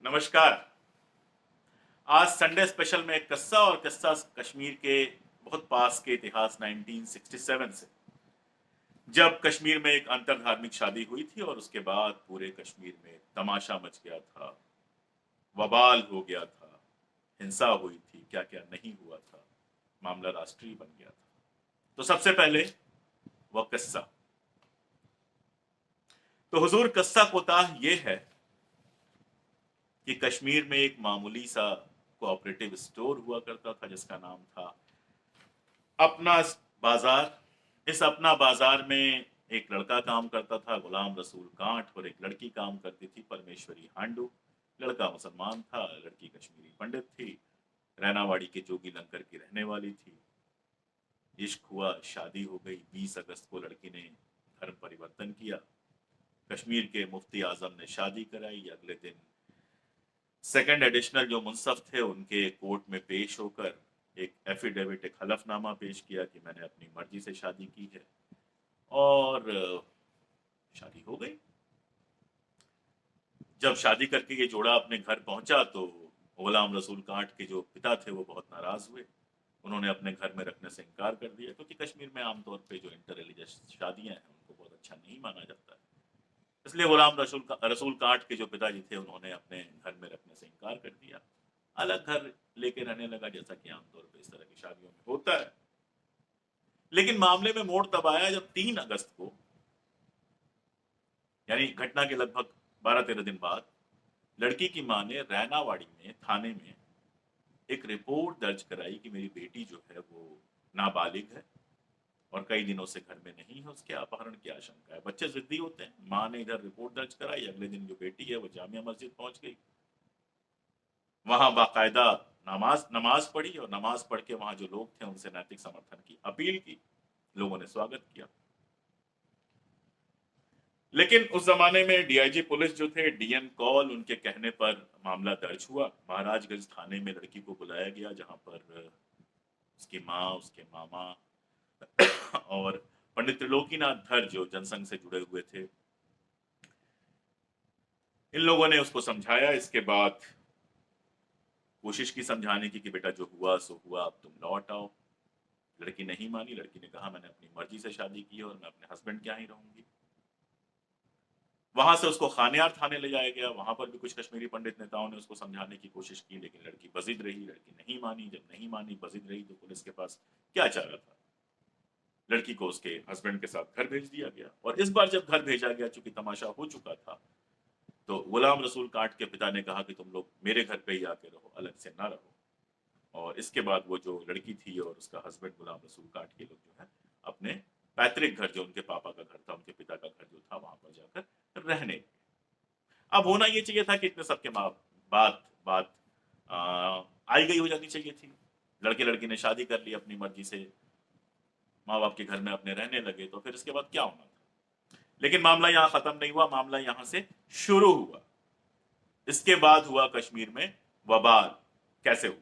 नमस्कार। आज Sunday special में एक किस्सा और किस्सा कश्मीर के बहुत पास के इतिहास 1967 से, जब कश्मीर में एक अंतर धार्मिक शादी हुई थी और उसके बाद पूरे कश्मीर में तमाशा मच गया था, वबाल हो गया था, हिंसा हुई थी, क्या क्या नहीं हुआ था, मामला राष्ट्रीय बन गया था। तो सबसे पहले वह किस्सा। तो हुजूर किस्सा कोताह ये है कि कश्मीर में एक मामूली सा कोऑपरेटिव स्टोर हुआ करता था जिसका नाम था अपना बाजार। इस अपना बाजार में एक लड़का काम करता था, गुलाम रसूल कांठ, और एक लड़की काम करती थी, परमेश्वरी हांडू। लड़का मुसलमान था, लड़की कश्मीरी पंडित थी, रैनावाड़ी के जोगी लंकर की रहने वाली थी। इश्क हुआ, शादी हो गई। 20 अगस्त को लड़की ने धर्म परिवर्तन किया। कश्मीर के मुफ्ती आजम ने शादी कराई। अगले दिन सेकंड एडिशनल जो मुंसफ थे उनके कोर्ट में पेश होकर एक एफिडेविट, एक हलफनामा पेश किया कि मैंने अपनी मर्जी से शादी की है, और शादी हो गई। जब शादी करके ये जोड़ा अपने घर पहुंचा तो गुलाम रसूल कांठ के जो पिता थे वो बहुत नाराज हुए। उन्होंने अपने घर में रखने से इनकार कर दिया, क्योंकि कश्मीर में आमतौर पे जो इंटर रिलीजियस शादियां हैं उनको बहुत अच्छा नहीं माना जाता है। इसलिए गुलाम रसूल कांठ के जो पिताजी थे उन्होंने अपने घर में रखने से इनकार कर दिया। अलग घर लेके रहने लगा, जैसा कि आमतौर पे इस तरह की शादियों में होता है। लेकिन मामले में मोड़ तब आया जब 3 अगस्त को, यानी घटना के लगभग 12-13 दिन बाद, लड़की की मां ने रैनावाड़ी में थाने में एक रिपोर्ट दर्ज कराई कि मेरी बेटी जो है वो नाबालिग है और कई दिनों से घर में नहीं है, उसके अपहरण की आशंका है। बच्चे जिद्दी होते हैं। मां ने इधर रिपोर्ट दर्ज कराई, अगले दिन जो बेटी है वो जामिया मस्जिद पहुंच गई। वहां बाकायदा नमाज नमाज पढ़ी, और नमाज पढ़ के वहां जो लोग थे उनसे नैतिक समर्थन की अपील की। लोगों ने स्वागत किया। लेकिन उस जमाने में डीआईजी पुलिस जो थे, डीएन कौल, उनके कहने पर मामला दर्ज हुआ। महाराजगंज थाने में लड़की को बुलाया गया, जहां पर उसकी माँ, उसके मामा और पंडित त्रिलोकीनाथ धर जो जनसंघ से जुड़े हुए थे, इन लोगों ने उसको समझाया। इसके बाद कोशिश की समझाने की कि बेटा जो हुआ सो हुआ, अब तुम लौट आओ। लड़की नहीं मानी। लड़की ने कहा मैंने अपनी मर्जी से शादी की है और मैं अपने हस्बैंड के यहाँ ही रहूंगी। वहां से उसको खानियार थाने ले जाया गया। वहां पर भी कुछ कश्मीरी पंडित नेताओं ने उसको समझाने की कोशिश की, लेकिन लड़की बजिद रही। लड़की नहीं मानी। जब नहीं मानी, बजिद रही, तो पुलिस के पास क्या चारा था। लड़की को उसके हस्बैंड के साथ घर भेज दिया गया। और इस बार जब घर भेजा गया, चूंकि तमाशा हो चुका था, तो गुलाम रसूल कांठ के पिता ने कहा कि तुम लोग मेरे घर पे ही आके रहो, अलग से ना रहो। और इसके बाद वो जो लड़की थी और उसका हस्बैंड गुलाम रसूल कांठ के लोग जो है अपने पैतृक घर, जो उनके पापा का घर था, उनके पिता का घर जो था, वहां पर जाकर रहने लगे। अब होना ये चाहिए था कि इतने सबके माँ बात बात आई गई हो जानी चाहिए थी। लड़के लड़की ने शादी कर ली अपनी मर्जी से, माँ बाप के घर में अपने रहने लगे, तो फिर इसके बाद क्या होना था। लेकिन मामला यहाँ खत्म नहीं हुआ, मामला यहाँ से शुरू हुआ। इसके बाद हुआ कश्मीर में वबाल। कैसे हुआ?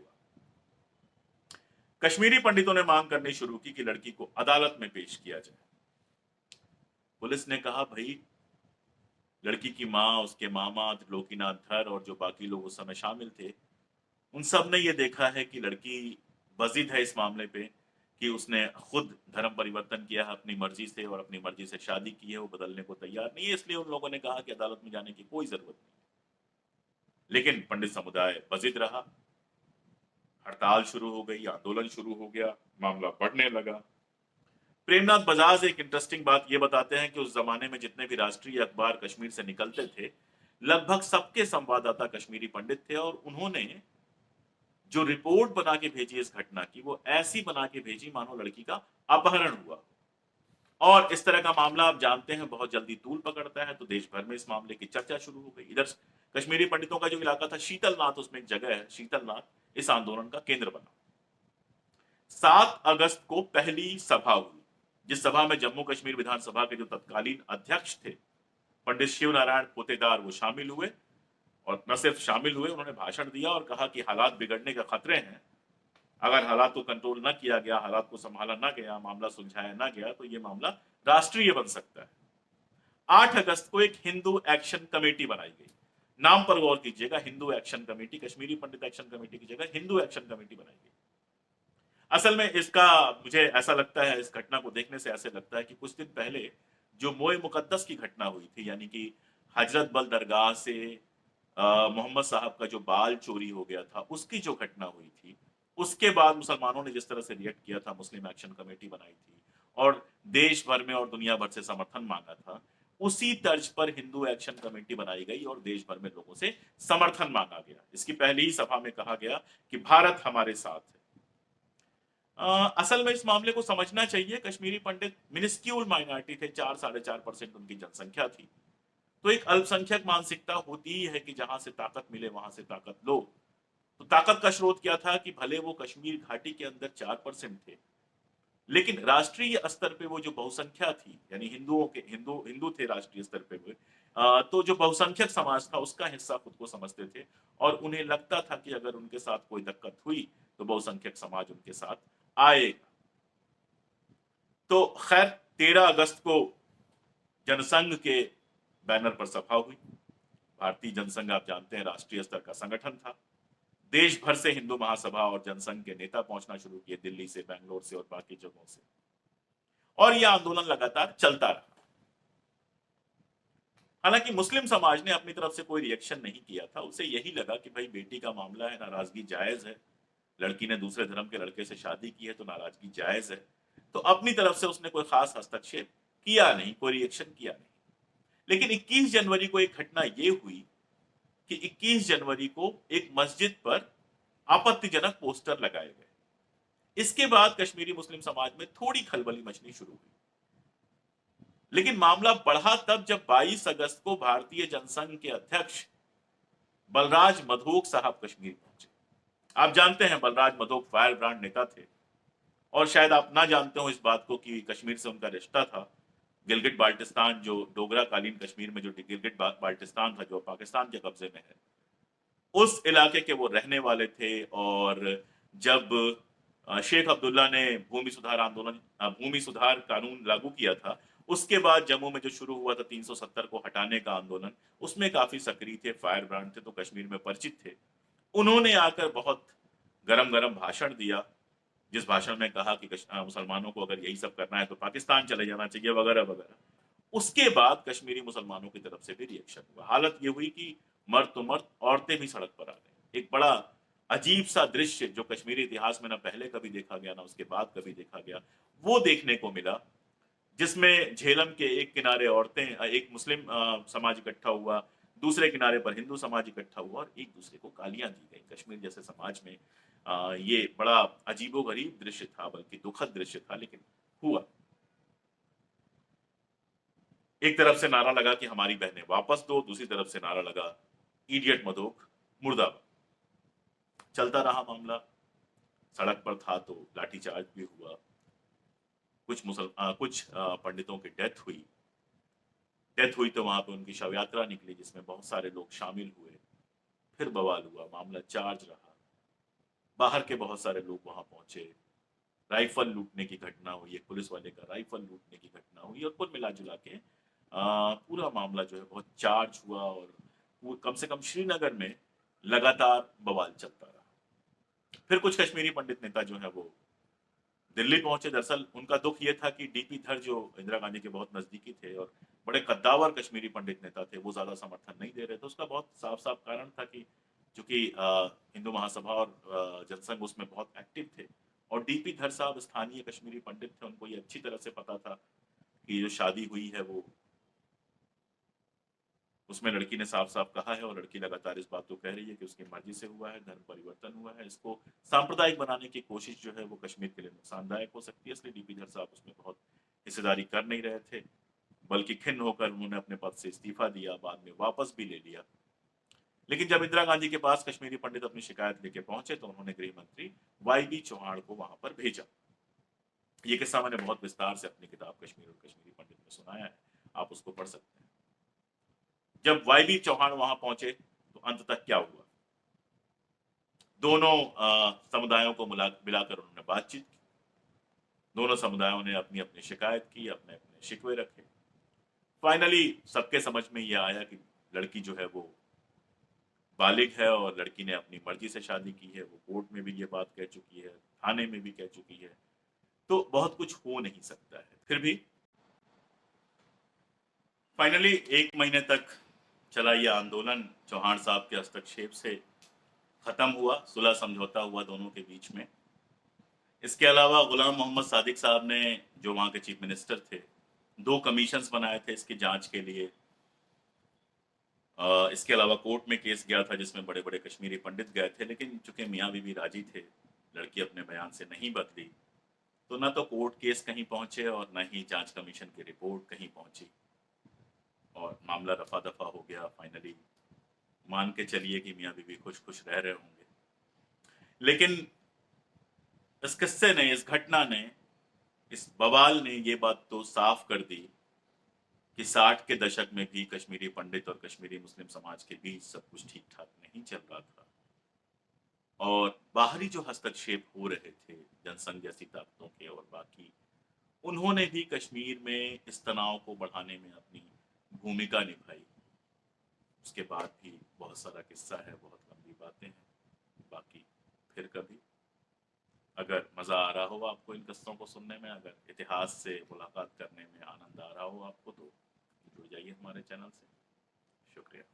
कश्मीरी पंडितों ने मांग करनी शुरू की कि लड़की को अदालत में पेश किया जाए। पुलिस ने कहा भाई, लड़की की माँ, उसके मामा त्रिलोकीनाथ धर और जो बाकी लोग उस समय शामिल थे, उन सब ने ये देखा है कि लड़की बजिद है इस मामले पे, कि उसने खुद धर्म परिवर्तन किया है अपनी मर्जी से और अपनी मर्जी से शादी की है, वो बदलने को तैयार नहीं है। इसलिए उन लोगों ने कहा कि अदालत में जाने की कोई जरूरत नहीं। लेकिन पंडित समुदाय बजिद रहा। हड़ताल शुरू हो गई, आंदोलन शुरू हो गया, मामला बढ़ने लगा। प्रेमनाथ बजाज एक इंटरेस्टिंग बात ये बताते हैं कि उस जमाने में जितने भी राष्ट्रीय अखबार कश्मीर से निकलते थे, लगभग सबके संवाददाता कश्मीरी पंडित थे। और उन्होंने जो रिपोर्ट बना के भेजी इस घटना की, वो ऐसी बना के भेजी मानो लड़की का अपहरण हुआ। और इस तरह का मामला आप जानते हैं बहुत जल्दी तूल पकड़ता है, तो देश भर में इस मामले की चर्चा शुरू हो गई। इधर कश्मीरी पंडितों का जो इलाका था शीतलनाथ, उसमें एक जगह है शीतलनाथ, इस आंदोलन का केंद्र बना। 7 अगस्त को पहली सभा हुई, जिस सभा में जम्मू कश्मीर विधानसभा के जो तत्कालीन अध्यक्ष थे पंडित शिव नारायण पोतेदार, वो शामिल हुए। और न सिर्फ शामिल हुए, उन्होंने भाषण दिया और कहा कि हालात बिगड़ने के खतरे हैं। अगर हालात को कंट्रोल न किया गया, हालात को संभाला न गया, मामला सुलझाया न गया, तो ये मामला राष्ट्रीय बन सकता है। 8 अगस्त को एक हिंदू एक्शन कमेटी बनाई गई, नाम पर गौर कीजिएगा, हिंदू एक्शन कमेटी, कश्मीरी पंडित एक्शन कमेटी की जगह हिंदू एक्शन कमेटी बनाई गई। असल में इसका, मुझे ऐसा लगता है, इस घटना को देखने से ऐसे लगता है कि कुछ दिन पहले जो मोए मुकद्दस की घटना हुई थी, यानी कि हजरत बल दरगाह से मोहम्मद साहब का जो बाल चोरी हो गया था, उसकी जो घटना हुई थी, उसके बाद मुसलमानों ने जिस तरह से रिएक्ट किया था, मुस्लिम एक्शन कमेटी बनाई थी और देश भर में और दुनिया भर से समर्थन मांगा था, उसी तर्ज पर हिंदू एक्शन कमेटी बनाई गई और देश भर में लोगों से समर्थन मांगा गया। इसकी पहली ही सभा में कहा गया कि भारत हमारे साथ है। असल में इस मामले को समझना चाहिए, कश्मीरी पंडित मिनिस्क्यूल माइनॉरिटी थे, 4-4.5% उनकी जनसंख्या थी। तो एक अल्पसंख्यक मानसिकता होती ही है कि जहां से ताकत मिले वहां से ताकत लो। तो ताकत का स्रोत क्या था कि भले वो कश्मीर घाटी के अंदर 4% थे, लेकिन राष्ट्रीय स्तर पे वो जो बहुसंख्या थी, यानी हिंदुओं के हिंदू हिंदू थे राष्ट्रीय स्तर पे हुए, तो जो बहुसंख्यक समाज था उसका हिस्सा खुद को समझते थे और उन्हें लगता था कि अगर उनके साथ कोई दिक्कत हुई तो बहुसंख्यक समाज उनके साथ आएगा। तो खैर 13 अगस्त को जनसंघ के बैनर पर सभा हुई। भारतीय जनसंघ आप जानते हैं राष्ट्रीय स्तर का संगठन था। देश भर से हिंदू महासभा और जनसंघ के नेता पहुंचना शुरू किए, दिल्ली से, बेंगलोर से और बाकी जगहों से, और यह आंदोलन लगातार चलता रहा। हालांकि मुस्लिम समाज ने अपनी तरफ से कोई रिएक्शन नहीं किया था, उसे यही लगा कि भाई बेटी का मामला है, नाराजगी जायज है, लड़की ने दूसरे धर्म के लड़के से शादी की है तो नाराजगी जायज है। तो अपनी तरफ से उसने कोई खास हस्तक्षेप किया नहीं, कोई रिएक्शन किया नहीं। लेकिन 21 जनवरी को एक घटना ये हुई कि 21 जनवरी को एक मस्जिद पर आपत्तिजनक पोस्टर लगाए गए। इसके बाद कश्मीरी मुस्लिम समाज में थोड़ी खलबली मचनी शुरू हुई। लेकिन मामला बढ़ा तब जब 22 अगस्त को भारतीय जनसंघ के अध्यक्ष बलराज मधोक साहब कश्मीर पहुंचे। आप जानते हैं बलराज मधोक फायर ब्रांड नेता थे और शायद आप ना जानते हो इस बात को कि कश्मीर से उनका रिश्ता था। गिलगिट बाल्टिस्तान, जो डोगरा कालीन कश्मीर में जो गिलगिट बाल्टिस्तान था जो पाकिस्तान के कब्जे में है, उस इलाके के वो रहने वाले थे। और जब शेख अब्दुल्ला ने भूमि सुधार कानून लागू किया था, उसके बाद जम्मू में जो शुरू हुआ था 370 को हटाने का आंदोलन, उसमें काफी सक्रिय थे, फायर ब्रांड थे, तो कश्मीर में परिचित थे। उन्होंने आकर बहुत गरम गरम भाषण दिया, जिस भाषण में कहा कि मुसलमानों को अगर यही सब करना है तो पाकिस्तान चले जाना चाहिए वगैरह वगैरह। उसके बाद कश्मीरी मुसलमानों की तरफ से भी रिएक्शन हुआ। हालत ये हुई कि मर्द तो मर्द, औरतें भी सड़क पर आ गई। एक बड़ा अजीब सा दृश्य जो कश्मीरी इतिहास में ना पहले कभी देखा गया ना उसके बाद कभी देखा गया, वो देखने को मिला, जिसमें झेलम के एक किनारे औरतें, एक मुस्लिम समाज इकट्ठा हुआ, दूसरे किनारे पर हिंदू समाज इकट्ठा हुआ और एक दूसरे को गालियां दी गई। कश्मीर जैसे समाज में ये बड़ा अजीबोगरीब दृश्य था, बल्कि दुखद दृश्य था, लेकिन हुआ। एक तरफ से नारा लगा कि हमारी बहनें वापस दो, दूसरी तरफ से नारा लगा इडियट मधोक मुर्दाबाद। चलता रहा मामला, सड़क पर था तो लाठीचार्ज भी हुआ, कुछ पंडितों की डेथ हुई तो वहां पे उनकी शव यात्रा निकली जिसमें बहुत सारे लोग शामिल हुए। फिर बवाल हुआ, मामला चार्ज रहा, बाहर के बहुत सारे लोग वहां पहुंचे, राइफल लूटने की घटना हुई, एक पुलिस वाले का राइफल लूटने की घटना हुई और कुल मिला जुला के पूरा मामला जो है बहुत चार्ज हुआ और कम से कम श्रीनगर में लगातार बवाल चलता रहा। फिर कुछ कश्मीरी पंडित नेता जो है वो दिल्ली पहुंचे। दरअसल उनका दुख ये था कि डीपी धर जो इंदिरा गांधी के बहुत नजदीकी थे और बड़े कद्दावर कश्मीरी पंडित नेता थे, वो ज्यादा समर्थन नहीं दे रहे थे। उसका बहुत साफ साफ कारण था कि चूंकि हिंदू महासभा और जनसंघ उसमें बहुत एक्टिव थे और डीपी धर साहब स्थानीय कश्मीरी पंडित थे, उनको ये अच्छी तरह से पता था कि जो शादी हुई है वो, उसमें लड़की ने साफ साफ कहा है और लड़की लगातार इस बात को कह रही है कि उसकी मर्जी से हुआ है, धर्म परिवर्तन हुआ है। इसको सांप्रदायिक बनाने की कोशिश जो है वो कश्मीर के लिए नुकसानदायक हो सकती है, इसलिए डीपी धर साहब उसमें बहुत हिस्सेदारी कर नहीं रहे थे, बल्कि खिन्न होकर उन्होंने अपने पद से इस्तीफा दिया, बाद में वापस भी ले लिया। लेकिन जब इंदिरा गांधी के पास कश्मीरी पंडित अपनी शिकायत लेके पहुंचे तो उन्होंने गृह मंत्री वाई बी चौहान को वहां पर भेजा। ये किस्सा मैंने बहुत विस्तार से अपनी किताब कश्मीर और कश्मीरी पंडित में सुनाया है, आप उसको पढ़ सकते हैं। जब वाई बी चौहान वहां पहुंचे तो अंत तक क्या हुआ, दोनों समुदायों को मिलाकर उन्होंने बातचीत की। दोनों समुदायों ने अपनी अपनी शिकायत की, अपने अपने शिकवे रखे। फाइनली सबके समझ में यह आया कि लड़की जो है वो बालिग है और लड़की ने अपनी मर्जी से शादी की है, वो कोर्ट में भी ये बात कह चुकी है, थाने में भी कह चुकी है, तो बहुत कुछ हो नहीं सकता है। फिर भी फाइनली 1 महीने तक चला ये आंदोलन चौहान साहब के हस्तक्षेप से खत्म हुआ, सुलह समझौता हुआ दोनों के बीच में। इसके अलावा गुलाम मोहम्मद सादिक साहब ने, जो वहाँ के चीफ मिनिस्टर थे, 2 कमीशंस बनाए थे इसकी जांच के लिए। इसके अलावा कोर्ट में केस गया था जिसमें बड़े-बड़े कश्मीरी पंडित गए थे, लेकिन चूंकि मियाँ बीवी राजी थे, लड़की अपने बयान से नहीं बदली, तो ना तो कोर्ट केस कहीं पहुंचे और ना ही जांच कमीशन की रिपोर्ट कहीं पहुंची और मामला रफा दफा हो गया। फाइनली मान के चलिए कि मियाँ बीवी खुश खुश रह रहे होंगे, लेकिन इस किस्से ने, इस घटना ने, इस बवाल ने ये बात तो साफ कर दी कि 60 के दशक में भी कश्मीरी पंडित और कश्मीरी मुस्लिम समाज के बीच सब कुछ ठीक ठाक नहीं चल रहा था और बाहरी जो हस्तक्षेप हो रहे थे जनसंघ जैसी ताकतों के और बाकी, उन्होंने भी कश्मीर में इस तनाव को बढ़ाने में अपनी भूमिका निभाई। उसके बाद भी बहुत सारा किस्सा है, बहुत लंबी बातें हैं, बाकी फिर कभी। अगर मज़ा आ रहा हो आपको इन किस्सों को सुनने में, अगर इतिहास से मुलाकात करने में आनंद आ रहा हो आपको, तो जुड़ जाइए हमारे चैनल से। शुक्रिया।